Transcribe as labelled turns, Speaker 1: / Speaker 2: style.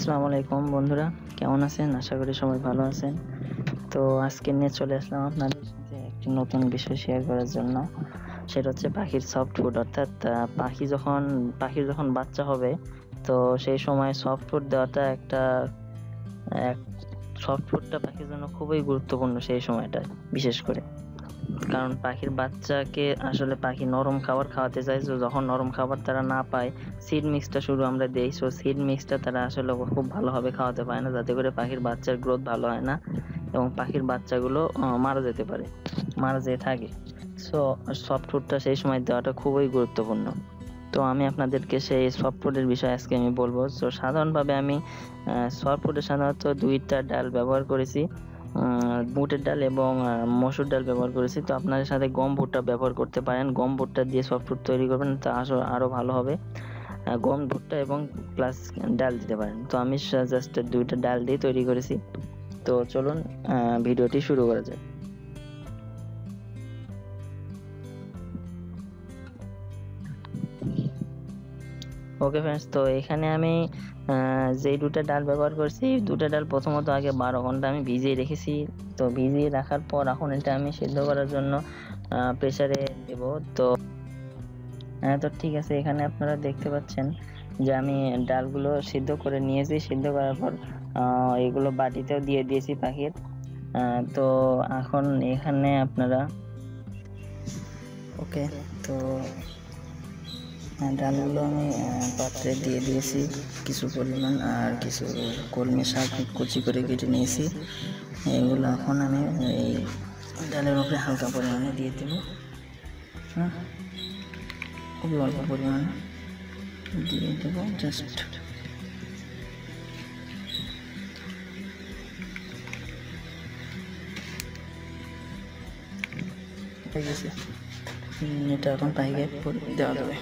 Speaker 1: আসসালামু আলাইকুম বন্ধুরা, কেমন আছেন? আশা করি সবাই ভালো আছেন। তো আজকে নিয়ে চলে আসলাম আপনাদের সাথে একটি নতুন বিষয় শেয়ার করার জন্য। সেটা হচ্ছে পাখির সফট ফুড, অর্থাৎ পাখির যখন বাচ্চা হবে, তো সেই সময় সফট ফুড দেওয়াটা এক সফট ফুডটা পাখির জন্য খুবই গুরুত্বপূর্ণ সেই সময়টা, বিশেষ করে কারণ পাখির বাচ্চাকে আসলে পাখি নরম খাবার খাওয়াতে চায়। তো যখন নরম খাবার তারা না পায়, সিড মিক্সটা শুরু আমরা দেই। সো সিড মিক্সটা তারা আসলে খুব ভালোভাবে খাওয়াতে পারে না, যাতে করে পাখির বাচ্চার গ্রোথ ভালো হয় না এবং পাখির বাচ্চাগুলো মারা যেতে পারে, মারা যেতে থাকে। সো সফট ফুডটা সেই সময় দেওয়াটা খুবই গুরুত্বপূর্ণ। তো আমি আপনাদেরকে সেই সফট ফুডের বিষয়ে আজকে আমি বলবো। তো সাধারণভাবে আমি সফট ফুডে সাধারণত দুইটা ডাল ব্যবহার করেছি, বুটের ডাল এবং মসুর ডাল ব্যবহার করেছি। তো আপনাদের সাথে গম ভুট্টা ব্যবহার করতে পারেন। গম ভুট্টা দিয়ে সফট ফুড তৈরি করবেন, তা আরও ভালো হবে। গম ভুট্টা এবং প্লাস ডাল দিতে পারেন। তো আমি জাস্ট দুইটা ডাল দিয়ে তৈরি করেছি। তো চলুন ভিডিওটি শুরু করা যাক। ওকে ফ্রেন্ডস, তো এখানে আমি যেই দুটো ডাল ব্যবহার করছি, দুটো ডাল প্রথমত আগে 12 ঘন্টা আমি ভিজিয়ে রেখেছি। তো ভিজিয়ে রাখার পর এখন এটা আমি সিদ্ধ করার জন্য প্রেসারে দেব। তো ঠিক আছে, এখানে আপনারা দেখতে পাচ্ছেন যে আমি ডালগুলো সিদ্ধ করে নিয়েছি। সিদ্ধ করার পর এগুলো বাটিতেও দিয়ে দিয়েছি পাখির। তো এখন এখানে আপনারা ওকে, তো ডালগুলো আমি পাত্রে দিয়ে দিয়েছি কিছু পরিমাণ, আর কিছু কলমি শাক কুচি করে কেটে নিয়েছি। এগুলো এখন আমি এই ডালের উপরে হালকা পরিমাণে দিয়ে দেব। খুবই অল্প পরিমাণে দিয়ে দেবো, জাস্ট হয়ে গেছে। এটা এখন পাখিকে দেওয়া যাবে।